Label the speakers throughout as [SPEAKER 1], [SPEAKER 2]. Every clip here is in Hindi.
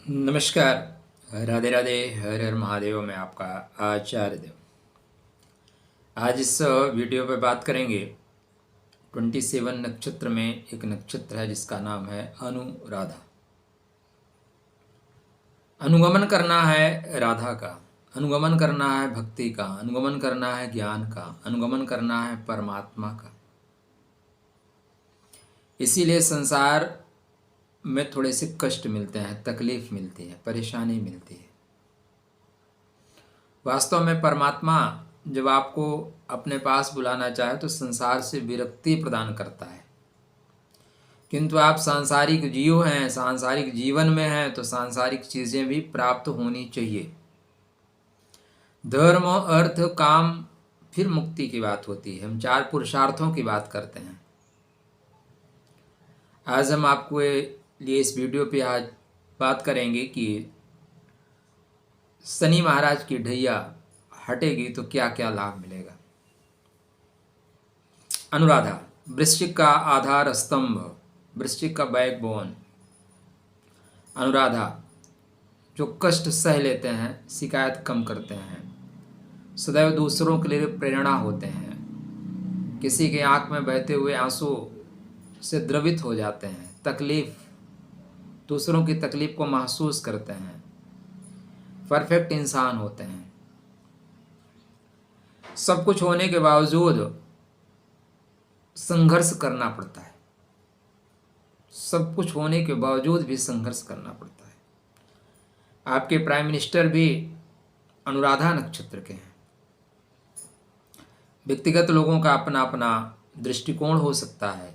[SPEAKER 1] नमस्कार। राधे राधे। हर हर महादेव में आपका आचार्य देव। आज इस वीडियो पे बात करेंगे 27 नक्षत्र में एक नक्षत्र है जिसका नाम है अनुराधा। अनुगमन करना है राधा का, अनुगमन करना है भक्ति का, अनुगमन करना है ज्ञान का, अनुगमन करना है परमात्मा का। इसीलिए संसार में थोड़े से कष्ट मिलते हैं, तकलीफ मिलती है, परेशानी मिलती है। वास्तव में परमात्मा जब आपको अपने पास बुलाना चाहे तो संसार से विरक्ति प्रदान करता है, किंतु आप सांसारिक जीव हैं, सांसारिक जीवन में हैं, तो सांसारिक चीज़ें भी प्राप्त होनी चाहिए। धर्म, अर्थ, काम, फिर मुक्ति की बात होती है। हम 4 पुरुषार्थों की बात करते हैं। आज हम आपको लिए इस वीडियो पे आज बात करेंगे कि शनि महाराज की ढैया हटेगी तो क्या क्या लाभ मिलेगा। अनुराधा वृश्चिक का आधार स्तंभ, वृश्चिक का बैकबोन। अनुराधा जो कष्ट सह लेते हैं, शिकायत कम करते हैं, सदैव दूसरों के लिए प्रेरणा होते हैं, किसी के आंख में बहते हुए आंसू से द्रवित हो जाते हैं, तकलीफ, दूसरों की तकलीफ को महसूस करते हैं, परफेक्ट इंसान होते हैं। सब कुछ होने के बावजूद संघर्ष करना पड़ता है, सब कुछ होने के बावजूद भी संघर्ष करना पड़ता है। आपके प्राइम मिनिस्टर भी अनुराधा नक्षत्र के हैं। व्यक्तिगत लोगों का अपना अपना दृष्टिकोण हो सकता है,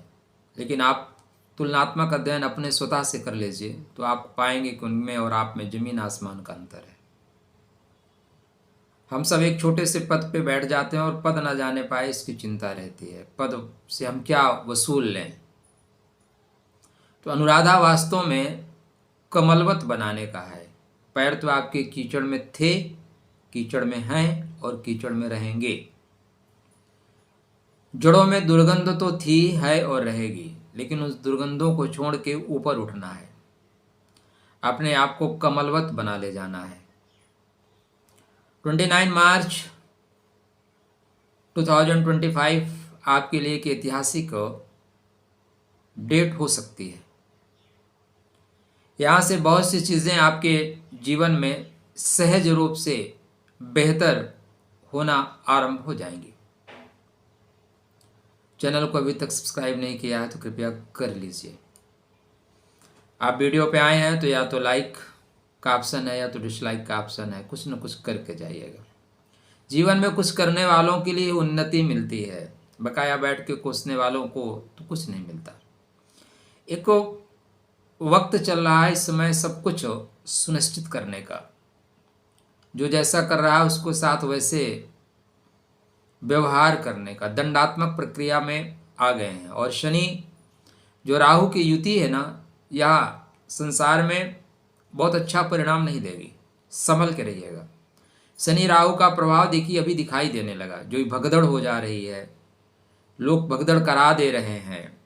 [SPEAKER 1] लेकिन आप तुलनात्मक अध्ययन अपने स्वतः से कर लीजिए तो आप पाएंगे कि उनमें और आप में जमीन आसमान का अंतर है। हम सब एक छोटे से पद पे बैठ जाते हैं और पद न जाने पाए इसकी चिंता रहती है, पद से हम क्या वसूल लें। तो अनुराधा वास्तव में कमलवत बनाने का है। पैर तो आपके कीचड़ में थे, कीचड़ में हैं और कीचड़ में रहेंगे। जड़ों में दुर्गंध तो थी, है और रहेगी, लेकिन उस दुर्गंधों को छोड़ के ऊपर उठना है, अपने आप को कमलवत बना ले जाना है। 29 मार्च 2025 आपके लिए एक ऐतिहासिक डेट हो सकती है। यहाँ से बहुत सी चीज़ें आपके जीवन में सहज रूप से बेहतर होना आरंभ हो जाएंगी। चैनल को अभी तक सब्सक्राइब नहीं किया है तो कृपया कर लीजिए। आप वीडियो पे आए हैं तो या तो लाइक का ऑप्शन है या तो डिसलाइक का ऑप्शन है, कुछ न कुछ करके जाइएगा। जीवन में कुछ करने वालों के लिए उन्नति मिलती है, बकाया बैठ के कोसने वालों को तो कुछ नहीं मिलता। एक वक्त चल रहा है इस समय सब कुछ सुनिश्चित करने का, जो जैसा कर रहा है उसको साथ वैसे व्यवहार करने का, दंडात्मक प्रक्रिया में आ गए हैं। और शनि जो राहु की युति है ना, यह संसार में बहुत अच्छा परिणाम नहीं देगी, संभल के रहिएगा। शनि राहु का प्रभाव देखिए अभी दिखाई देने लगा, जो भगदड़ हो जा रही है, लोग भगदड़ करा दे रहे हैं।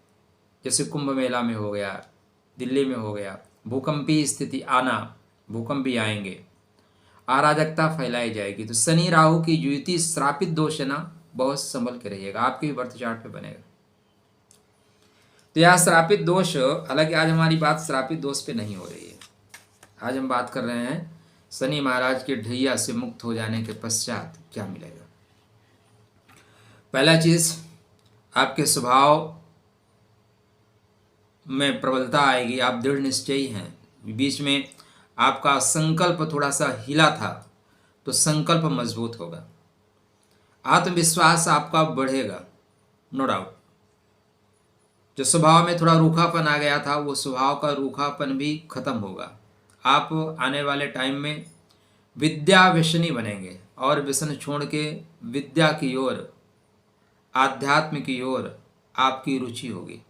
[SPEAKER 1] जैसे कुंभ मेला में हो गया, दिल्ली में हो गया, भूकंपीय स्थिति आना, भूकंप भी आएंगे, अराजकता फैलाई जाएगी। तो शनि राहु की युति श्रापित दोष है ना, बहुत संभल के रहिएगा, आपके भी बर्थ चार्ट पे बनेगा। तो यह श्रापित दोष, हालांकि आज हमारी बात श्रापित दोष पे नहीं हो रही है, आज हम बात कर रहे हैं शनि महाराज के ढैया से मुक्त हो जाने के पश्चात क्या मिलेगा। पहला चीज, आपके स्वभाव में प्रबलता आएगी, आप दृढ़ निश्चयी हैं। बीच में आपका संकल्प थोड़ा सा हिला था तो संकल्प मजबूत होगा, आत्मविश्वास आपका बढ़ेगा, नो डाउट। जो स्वभाव में थोड़ा रूखापन आ गया था वो स्वभाव का रूखापन भी खत्म होगा। आप आने वाले टाइम में विद्या व्यसनी बनेंगे और व्यसन छोड़ के विद्या की ओर, आध्यात्म की ओर आपकी रुचि होगी।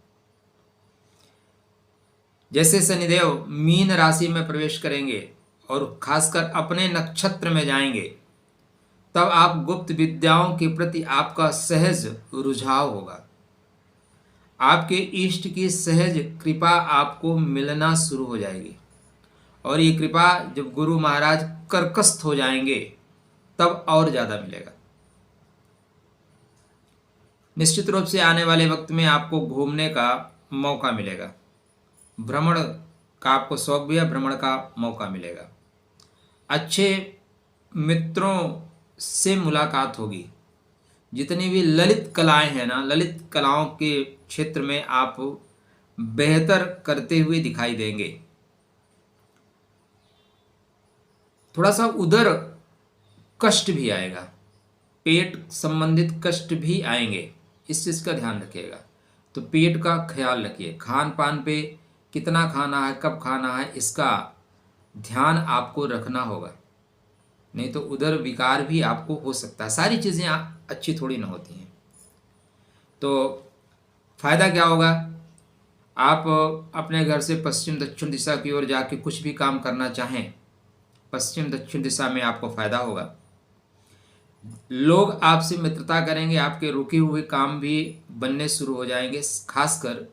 [SPEAKER 1] जैसे शनिदेव मीन राशि में प्रवेश करेंगे और खासकर अपने नक्षत्र में जाएंगे, तब आप गुप्त विद्याओं के प्रति आपका सहज रुझाव होगा। आपके इष्ट की सहज कृपा आपको मिलना शुरू हो जाएगी और ये कृपा जब गुरु महाराज कर्कस्थ हो जाएंगे तब और ज़्यादा मिलेगा। निश्चित रूप से आने वाले वक्त में आपको घूमने का मौका मिलेगा, भ्रमण का आपको शौक भी है, भ्रमण का मौका मिलेगा, अच्छे मित्रों से मुलाकात होगी। जितनी भी ललित कलाएं हैं ना, ललित कलाओं के क्षेत्र में आप बेहतर करते हुए दिखाई देंगे। थोड़ा सा उदर कष्ट भी आएगा, पेट संबंधित कष्ट भी आएंगे, इस चीज़ का ध्यान रखिएगा। तो पेट का ख्याल रखिए, खान पान पे कितना खाना है, कब खाना है, इसका ध्यान आपको रखना होगा, नहीं तो उधर विकार भी आपको हो सकता है। सारी चीज़ें अच्छी थोड़ी ना होती हैं। तो फायदा क्या होगा, आप अपने घर से पश्चिम दक्षिण दिशा की ओर जाके कुछ भी काम करना चाहें, पश्चिम दक्षिण दिशा में आपको फायदा होगा। लोग आपसे मित्रता करेंगे, आपके रुके हुए काम भी बनने शुरू हो जाएंगे। खासकर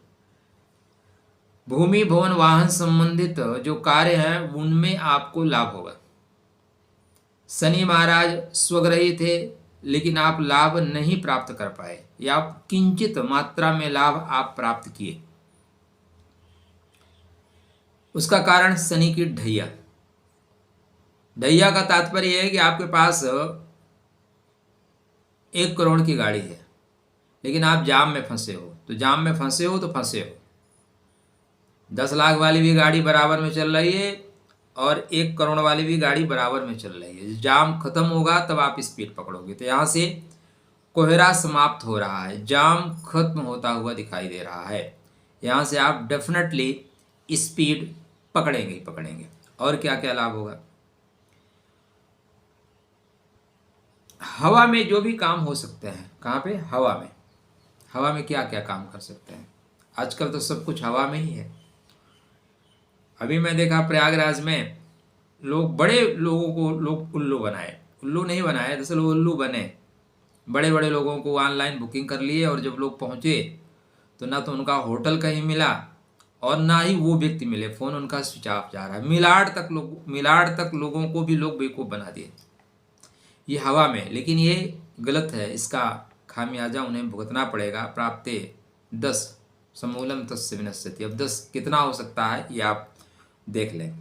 [SPEAKER 1] भूमि भवन वाहन संबंधित जो कार्य हैं उनमें आपको लाभ होगा। शनि महाराज स्वग्रही थे लेकिन आप लाभ नहीं प्राप्त कर पाए, या आप किंचित मात्रा में लाभ आप प्राप्त किए। उसका कारण शनि की ढैया। ढैया का तात्पर्य है कि आपके पास 1 करोड़ की गाड़ी है लेकिन आप जाम में फंसे हो। तो जाम में फंसे हो तो फंसे हो। 10 लाख वाली भी गाड़ी बराबर में चल रही है और 1 करोड़ वाली भी गाड़ी बराबर में चल रही है। जाम खत्म होगा तब आप स्पीड पकड़ोगे। तो यहाँ से कोहरा समाप्त हो रहा है, जाम खत्म होता हुआ दिखाई दे रहा है। यहाँ से आप डेफिनेटली स्पीड पकड़ेंगे ही पकड़ेंगे। और क्या क्या लाभ होगा, हवा में जो भी काम हो सकते हैं। कहाँ पे, हवा में। हवा में क्या क्या काम कर सकते हैं, आजकल तो सब कुछ हवा में ही है। अभी मैं देखा प्रयागराज में लोग, बड़े लोगों को लोग उल्लू बनाए, उल्लू नहीं बनाए, दरअसल उल्लू बने। बड़े बड़े लोगों को ऑनलाइन बुकिंग कर लिए और जब लोग पहुँचे तो ना तो उनका होटल कहीं मिला और ना ही वो व्यक्ति मिले, फ़ोन उनका स्विच ऑफ जा रहा है। मिलाड़ तक लोगों को भी लोग बेवकूफ़ बना दिए ये हवा में। लेकिन ये गलत है, इसका खामियाजा उन्हें भुगतना पड़ेगा। प्राप्ते 10 समूलम तस्य विनश्यति। अब 10 कितना हो सकता है ये आप देख लें।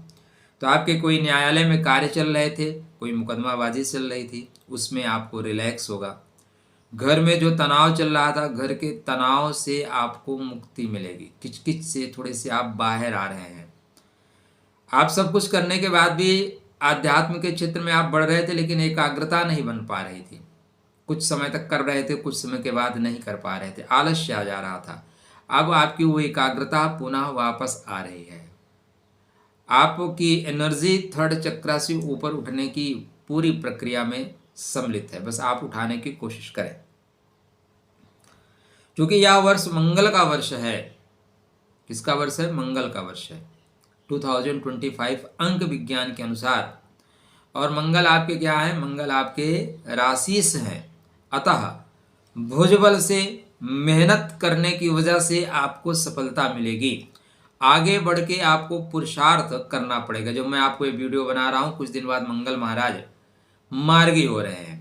[SPEAKER 1] तो आपके कोई न्यायालय में कार्य चल रहे थे, कोई मुकदमाबाजी चल रही थी, उसमें आपको रिलैक्स होगा। घर में जो तनाव चल रहा था, घर के तनाव से आपको मुक्ति मिलेगी। किचकिच से थोड़े से आप बाहर आ रहे हैं। आप सब कुछ करने के बाद भी आध्यात्म के क्षेत्र में आप बढ़ रहे थे लेकिन एकाग्रता नहीं बन पा रही थी। कुछ समय तक कर रहे थे, कुछ समय के बाद नहीं कर पा रहे थे, आलस्य आ जा रहा था। अब आपकी वो एकाग्रता पुनः वापस आ रही है। आपकी एनर्जी 3rd चक्र से ऊपर उठने की पूरी प्रक्रिया में सम्मिलित है, बस आप उठाने की कोशिश करें। क्योंकि यह वर्ष मंगल का वर्ष है। किसका वर्ष है, मंगल का वर्ष है। 2025 अंक विज्ञान के अनुसार। और मंगल आपके क्या है, मंगल आपके राशिस हैं। अतः भुजबल से, मेहनत करने की वजह से आपको सफलता मिलेगी। आगे बढ़ के आपको पुरुषार्थ करना पड़ेगा। जो मैं आपको ये वीडियो बना रहा हूँ, कुछ दिन बाद मंगल महाराज मार्गी हो रहे हैं।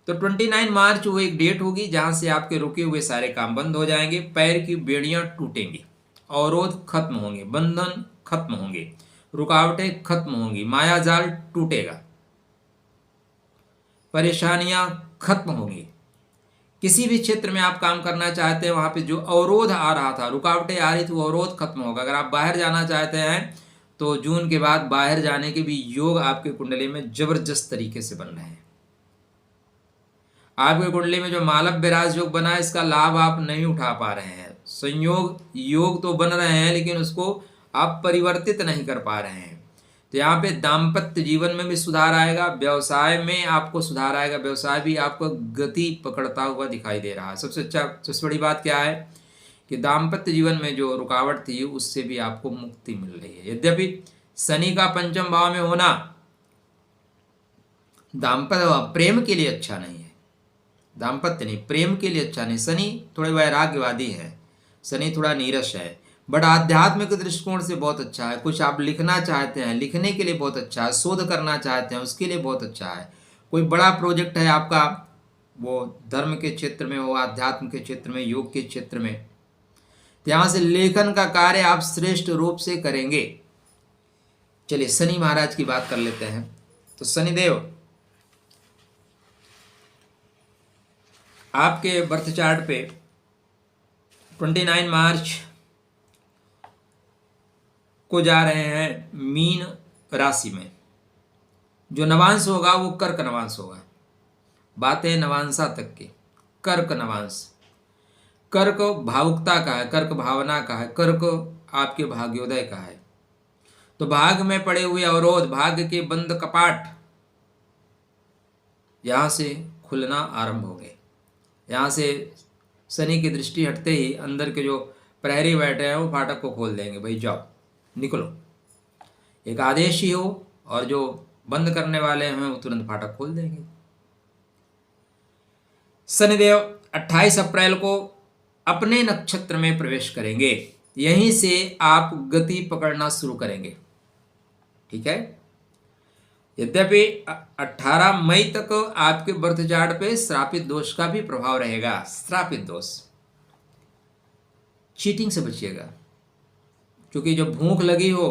[SPEAKER 1] तो 29 मार्च वो एक डेट होगी जहाँ से आपके रुके हुए सारे काम बंद हो जाएंगे। पैर की बेड़ियाँ टूटेंगी, अवरोध खत्म होंगे, बंधन खत्म होंगे, रुकावटें खत्म होंगी, मायाजाल टूटेगा, परेशानियां खत्म होंगी। किसी भी क्षेत्र में आप काम करना चाहते हैं वहां पे जो अवरोध आ रहा था, रुकावटें आ रही थी, वो अवरोध खत्म होगा। अगर आप बाहर जाना चाहते हैं तो जून के बाद बाहर जाने के भी योग आपके कुंडली में जबरदस्त तरीके से बन रहे हैं। आपके कुंडली में जो मालव विराज योग बना है, इसका लाभ आप नहीं उठा पा रहे हैं। संयोग योग तो बन रहे हैं लेकिन उसको आप परिवर्तित नहीं कर पा रहे हैं। तो यहाँ पे दाम्पत्य जीवन में भी सुधार आएगा, व्यवसाय में आपको सुधार आएगा, व्यवसाय भी आपको गति पकड़ता हुआ दिखाई दे रहा है। सबसे बड़ी बात क्या है कि दाम्पत्य जीवन में जो रुकावट थी उससे भी आपको मुक्ति मिल रही है। यद्यपि शनि का 5th भाव में होना दाम्पत्य प्रेम के लिए अच्छा नहीं है, दाम्पत्य नहीं, प्रेम के लिए अच्छा नहीं। शनि थोड़े वैराग्यवादी है, शनि थोड़ा नीरस है। बट आध्यात्मिक दृष्टिकोण से बहुत अच्छा है। कुछ आप लिखना चाहते हैं, लिखने के लिए बहुत अच्छा है। शोध करना चाहते हैं, उसके लिए बहुत अच्छा है। कोई बड़ा प्रोजेक्ट है आपका, वो धर्म के क्षेत्र में हो, आध्यात्म के क्षेत्र में, योग के क्षेत्र में, तो यहाँ से लेखन का कार्य आप श्रेष्ठ रूप से करेंगे। चलिए शनि महाराज की बात कर लेते हैं। तो शनिदेव आपके बर्थ चार्ट पे 29 मार्च को जा रहे हैं मीन राशि में। जो नवांश होगा वो कर्क नवांश होगा। बातें नवांशा तक की। कर्क नवांश, कर्क भावुकता का है, कर्क भावना का है, कर्क आपके भाग्योदय का है। तो भाग में पड़े हुए अवरोध, भाग्य के बंद कपाट यहां से खुलना आरंभ हो गए। यहाँ से शनि की दृष्टि हटते ही अंदर के जो प्रहरी बैठे हैं वो फाटक को खोल देंगे, भाई जाओ निकलो। एक आदेश ही हो, और जो बंद करने वाले हैं वो तुरंत फाटक खोल देंगे। शनिदेव 28 अप्रैल को अपने नक्षत्र में प्रवेश करेंगे। यहीं से आप गति पकड़ना शुरू करेंगे। ठीक है। यद्यपि 18 मई तक आपके बर्थ चार्ट पे श्रापित दोष का भी प्रभाव रहेगा। श्रापित दोष, चीटिंग से बचिएगा, क्योंकि जब भूख लगी हो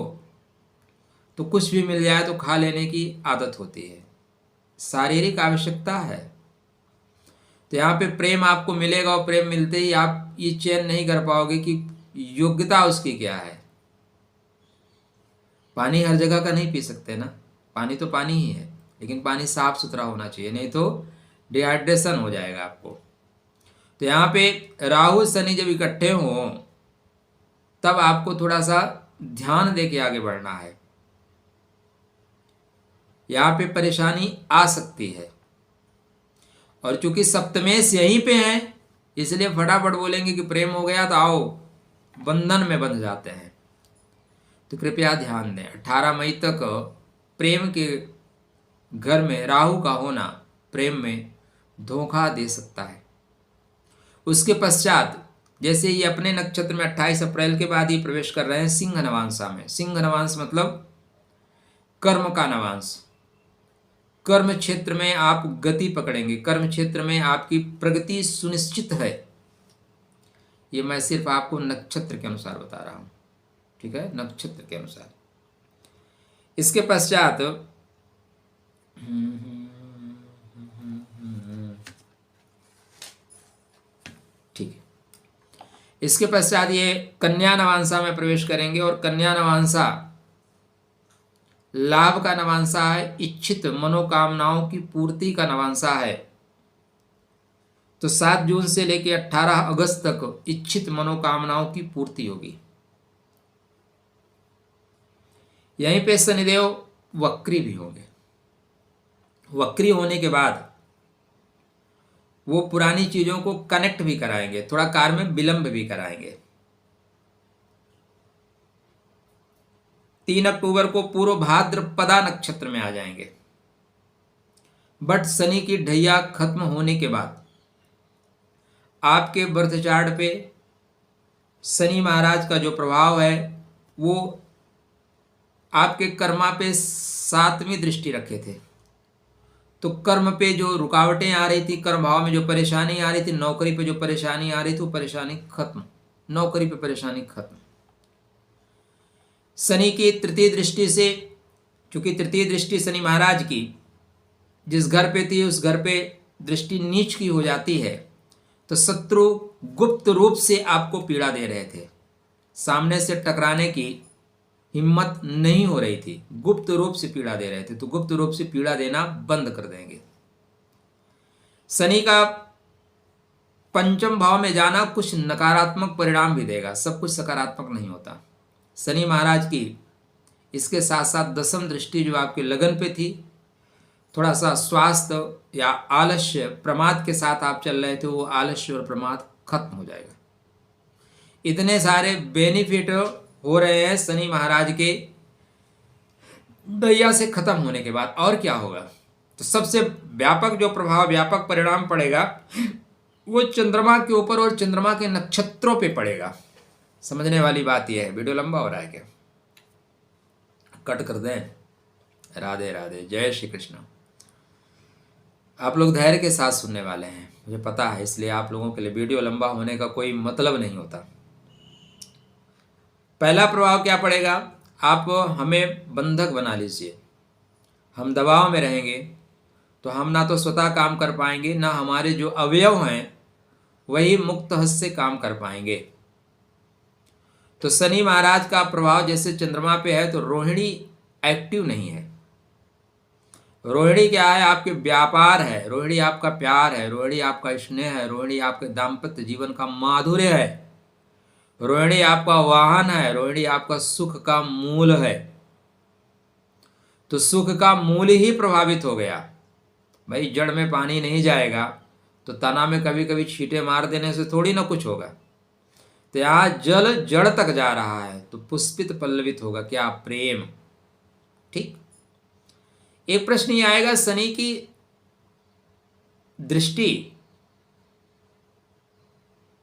[SPEAKER 1] तो कुछ भी मिल जाए तो खा लेने की आदत होती है। शारीरिक आवश्यकता है। तो यहाँ पे प्रेम आपको मिलेगा, और प्रेम मिलते ही आप ये चयन नहीं कर पाओगे कि योग्यता उसकी क्या है। पानी हर जगह का नहीं पी सकते ना, पानी तो पानी ही है, लेकिन पानी साफ सुथरा होना चाहिए, नहीं तो डिहाइड्रेशन हो जाएगा आपको। तो यहाँ पे राहु शनि जब इकट्ठे हों तब आपको थोड़ा सा ध्यान दे के आगे बढ़ना है। यहाँ पे परेशानी आ सकती है, और चूंकि सप्तमेश यहीं पे है इसलिए फटाफट बोलेंगे कि प्रेम हो गया तो आओ बंधन में बंध जाते हैं। तो कृपया ध्यान दें, 18 मई तक प्रेम के घर में राहु का होना प्रेम में धोखा दे सकता है। उसके पश्चात जैसे ये अपने नक्षत्र में 28 अप्रैल के बाद ही प्रवेश कर रहे हैं सिंह नवांशा में। सिंह नवांश मतलब कर्म का नवांश। कर्म क्षेत्र में आप गति पकड़ेंगे, कर्म क्षेत्र में आपकी प्रगति सुनिश्चित है। ये मैं सिर्फ आपको नक्षत्र के अनुसार बता रहा हूं, ठीक है, नक्षत्र के अनुसार। इसके पश्चात ठीक है, इसके पश्चात ये कन्या नवांशा में प्रवेश करेंगे, और कन्या नवांशा लाभ का नवांशा है, इच्छित मनोकामनाओं की पूर्ति का नवांशा है। तो 7 जून से लेकर 18 अगस्त तक इच्छित मनोकामनाओं की पूर्ति होगी। यहीं पे शनिदेव वक्री भी होंगे। वक्री होने के बाद वो पुरानी चीजों को कनेक्ट भी कराएंगे, थोड़ा कार्य में विलंब भी कराएंगे। 3 अक्टूबर को पूर्व भाद्रपदा नक्षत्र में आ जाएंगे। बट शनि की ढैया खत्म होने के बाद आपके बर्थ चार्ट पे शनि महाराज का जो प्रभाव है वो आपके कर्मा पे 7वीं दृष्टि रखे थे। तो कर्म पे जो रुकावटें आ रही थी, कर्म भाव में जो परेशानी आ रही थी, नौकरी पे जो परेशानी आ रही थी, वो परेशानी खत्म। नौकरी पे परेशानी खत्म। शनि की तृतीय दृष्टि से, चूंकि तृतीय दृष्टि शनि महाराज की जिस घर पे थी उस घर पे दृष्टि नीच की हो जाती है, तो शत्रु गुप्त रूप से आपको पीड़ा दे रहे थे। सामने से टकराने की हिम्मत नहीं हो रही थी, गुप्त रूप से पीड़ा दे रहे थे। तो गुप्त रूप से पीड़ा देना बंद कर देंगे। शनि का पंचम भाव में जाना कुछ नकारात्मक परिणाम भी देगा, सब कुछ सकारात्मक नहीं होता। शनि महाराज की इसके साथ साथ 10वीं दृष्टि जो आपके लगन पे थी, थोड़ा सा स्वास्थ्य या आलस्य प्रमाद के साथ आप चल रहे थे, वो आलस्य और प्रमाद खत्म हो जाएगा। इतने सारे बेनिफिट हो रहे हैं शनि महाराज के दैया से खत्म होने के बाद। और क्या होगा? तो सबसे व्यापक जो प्रभाव, व्यापक परिणाम पड़ेगा वो चंद्रमा के ऊपर और चंद्रमा के नक्षत्रों पे पड़ेगा। समझने वाली बात यह है। वीडियो लंबा हो रहा है क्या? कट कर दें? राधे राधे, जय श्री कृष्ण। आप लोग धैर्य के साथ सुनने वाले हैं, मुझे पता है, इसलिए आप लोगों के लिए वीडियो लंबा होने का कोई मतलब नहीं होता। पहला प्रभाव क्या पड़ेगा? आप हमें बंधक बना लीजिए। हम दबाव में रहेंगे तो हम ना तो स्वतः काम कर पाएंगे, ना हमारे जो अवयव हैं वही मुक्त हस्त से काम कर पाएंगे। तो शनि महाराज का प्रभाव जैसे चंद्रमा पे है, तो रोहिणी एक्टिव नहीं है। रोहिणी क्या है? आपके व्यापार है, रोहिणी आपका प्यार है, रोहिणी आपका स्नेह है, रोहिणी आपके दाम्पत्य जीवन का माधुर्य है, रोहिणी आपका वाहन है, रोहिणी आपका सुख का मूल है। तो सुख का मूल ही प्रभावित हो गया। भाई जड़ में पानी नहीं जाएगा तो तना में कभी कभी छींटे मार देने से थोड़ी ना कुछ होगा। तो यहाँ जल जड़ तक जा रहा है तो पुष्पित पल्लवित होगा क्या? प्रेम। ठीक। एक प्रश्न ये आएगा, शनि की दृष्टि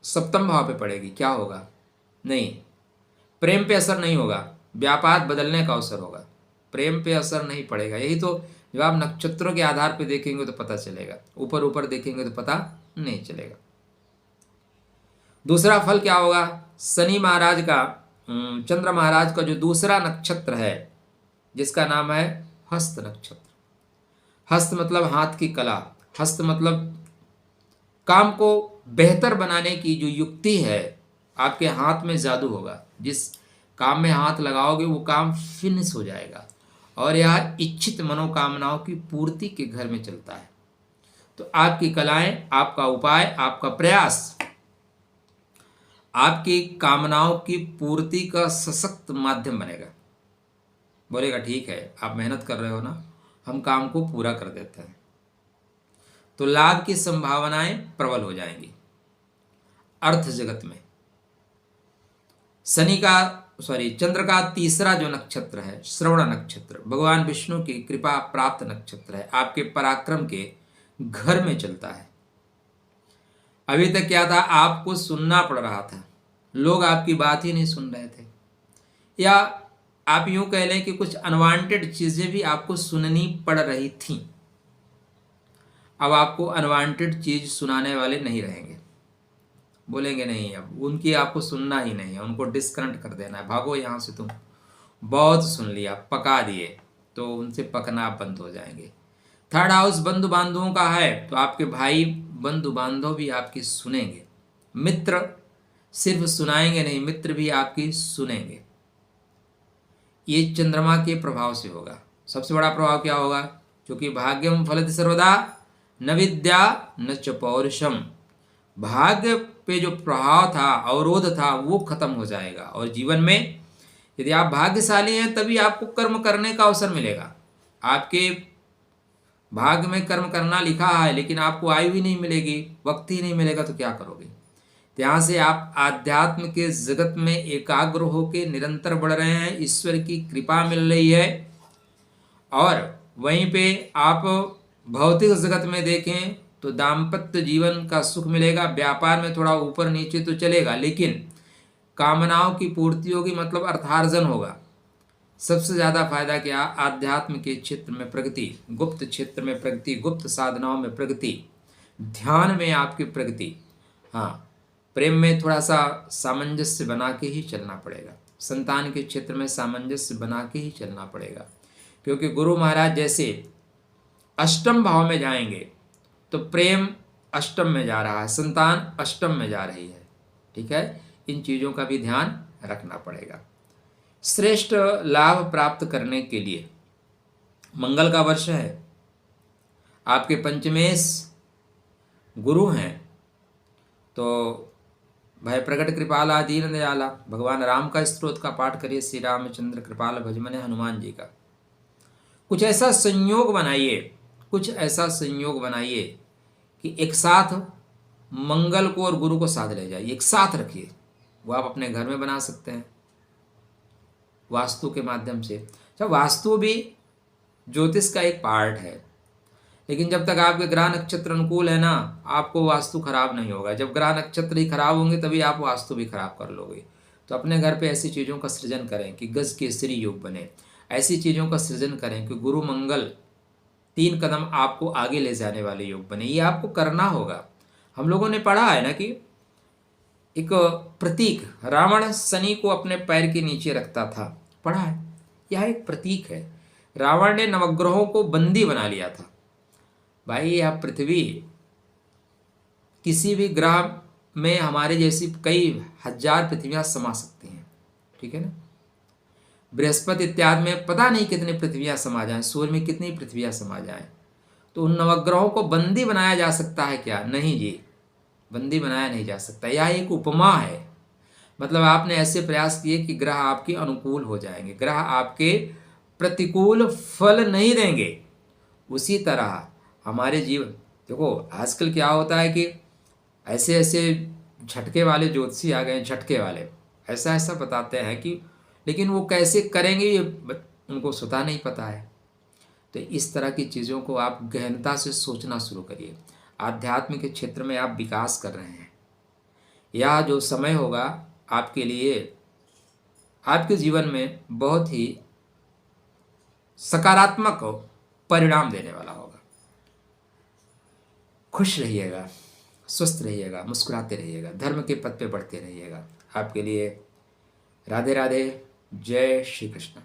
[SPEAKER 1] सप्तम भाव पे पड़ेगी, क्या होगा? नहीं, प्रेम पे असर नहीं होगा, व्यापार बदलने का अवसर होगा, प्रेम पे असर नहीं पड़ेगा। यही तो जब आप नक्षत्रों के आधार पे देखेंगे तो पता चलेगा, ऊपर ऊपर देखेंगे तो पता नहीं चलेगा। दूसरा फल क्या होगा? शनि महाराज का, चंद्र महाराज का जो दूसरा नक्षत्र है जिसका नाम है हस्त नक्षत्र। हस्त मतलब हाथ की कला, हस्त मतलब काम को बेहतर बनाने की जो युक्ति है, आपके हाथ में जादू होगा। जिस काम में हाथ लगाओगे वो काम फिनिश हो जाएगा और यह इच्छित मनोकामनाओं की पूर्ति के घर में चलता है। तो आपकी कलाएं, आपका उपाय, आपका प्रयास आपकी कामनाओं की पूर्ति का सशक्त माध्यम बनेगा। बोलेगा ठीक है, आप मेहनत कर रहे हो ना, हम काम को पूरा कर देते हैं। तो लाभ की संभावनाएं प्रबल हो जाएंगी। अर्थ जगत में चंद्र का तीसरा जो नक्षत्र है श्रवण नक्षत्र, भगवान विष्णु की कृपा प्राप्त नक्षत्र है, आपके पराक्रम के घर में चलता है। अभी तक क्या था? आपको सुनना पड़ रहा था, लोग आपकी बात ही नहीं सुन रहे थे, या आप यूं कह लें कि कुछ अनवांटेड चीजें भी आपको सुननी पड़ रही थी। अब आपको अनवांटेड चीज सुनाने वाले नहीं रहेंगे। बोलेंगे नहीं, अब उनकी आपको सुनना ही नहीं है, उनको डिस्कनेक्ट कर देना है, भागो यहां से, तुम बहुत सुन लिया, पका दिए, तो उनसे पकना बंद हो जाएंगे। थर्ड हाउस बंधु बांधवों का है, तो आपके भाई बंधु बांधव भी आपकी सुनेंगे। मित्र सिर्फ सुनाएंगे नहीं, मित्र भी आपकी सुनेंगे। ये चंद्रमा के प्रभाव से होगा। सबसे बड़ा प्रभाव क्या होगा? क्योंकि भाग्यम फलति सर्वदा न विद्या न च पौरुषम, भाग्य पे जो प्रभाव था, अवरोध था, वो खत्म हो जाएगा। और जीवन में यदि आप भाग्यशाली हैं तभी आपको कर्म करने का अवसर मिलेगा। आपके भाग्य में कर्म करना लिखा है लेकिन आपको आयु ही नहीं मिलेगी, वक्त ही नहीं मिलेगा, तो क्या करोगे? यहाँ से आप आध्यात्म के जगत में एकाग्र होकर निरंतर बढ़ रहे हैं, ईश्वर की कृपा मिल रही है। और वहीं पे आप भौतिक जगत में देखें तो दाम्पत्य जीवन का सुख मिलेगा, व्यापार में थोड़ा ऊपर नीचे तो चलेगा, लेकिन कामनाओं की पूर्ति होगी, मतलब अर्थार्जन होगा। सबसे ज़्यादा फायदा क्या? आध्यात्म के क्षेत्र में प्रगति, गुप्त क्षेत्र में प्रगति, गुप्त साधनाओं में प्रगति, ध्यान में आपकी प्रगति। हाँ, प्रेम में थोड़ा सा सामंजस्य बना के ही चलना पड़ेगा, संतान के क्षेत्र में सामंजस्य बना के ही चलना पड़ेगा, क्योंकि गुरु महाराज जैसे अष्टम भाव में जाएंगे तो प्रेम अष्टम में जा रहा है, संतान अष्टम में जा रही है। ठीक है, इन चीज़ों का भी ध्यान रखना पड़ेगा। श्रेष्ठ लाभ प्राप्त करने के लिए मंगल का वर्ष है, आपके पंचमेश गुरु हैं, तो भय प्रकट कृपाला दीन दयाला, भगवान राम का स्तोत्र का पाठ करिए, श्री रामचंद्र कृपाल भजमने हनुमान जी का। कुछ ऐसा संयोग बनाइए, कुछ ऐसा संयोग बनाइए कि एक साथ मंगल को और गुरु को साथ ले जाइए, एक साथ रखिए। वो आप अपने घर में बना सकते हैं वास्तु के माध्यम से। अच्छा, वास्तु भी ज्योतिष का एक पार्ट है, लेकिन जब तक आपके ग्रह नक्षत्र अनुकूल है ना, आपको वास्तु खराब नहीं होगा। जब ग्रह नक्षत्र ही खराब होंगे तभी आप वास्तु भी खराब कर लोगे। तो अपने घर पे ऐसी चीज़ों का सृजन करें कि गज केसरी योग बने। ऐसी चीज़ों का सृजन करें कि गुरु मंगल 3 कदम आपको आगे ले जाने वाले योग बने। ये आपको करना होगा। हम लोगों ने पढ़ा है ना कि एक प्रतीक, रावण शनि को अपने पैर के नीचे रखता था, पढ़ा है। यह एक प्रतीक है। रावण ने नवग्रहों को बंदी बना लिया था। भाई यह पृथ्वी किसी भी ग्रह में हमारे जैसी कई हजार पृथ्वियां समा सकती हैं, ठीक है ना। बृहस्पति इत्यादि में पता नहीं कितनी पृथ्वियां समा जाएं, सूर्य में कितनी पृथ्वियां समा जाएं। तो उन नवग्रहों को बंदी बनाया जा सकता है क्या? नहीं जी, बंदी बनाया नहीं जा सकता। यह एक उपमा है। मतलब आपने ऐसे प्रयास किए कि ग्रह आपके अनुकूल हो जाएंगे, ग्रह आपके प्रतिकूल फल नहीं देंगे। उसी तरह हमारे जीवन, देखो आजकल क्या होता है कि ऐसे ऐसे झटके वाले ज्योतिषी आ गए, झटके वाले ऐसा ऐसा बताते हैं कि, लेकिन वो कैसे करेंगे ये उनको स्वतः नहीं पता है। तो इस तरह की चीज़ों को आप गहनता से सोचना शुरू करिए। आध्यात्म के क्षेत्र में आप विकास कर रहे हैं। यह जो समय होगा आपके लिए, आपके जीवन में बहुत ही सकारात्मक परिणाम देने वाला होगा। खुश रहिएगा, स्वस्थ रहिएगा, मुस्कुराते रहिएगा, धर्म के पथ पे बढ़ते रहिएगा। आपके लिए राधे राधे, जय श्री कृष्ण।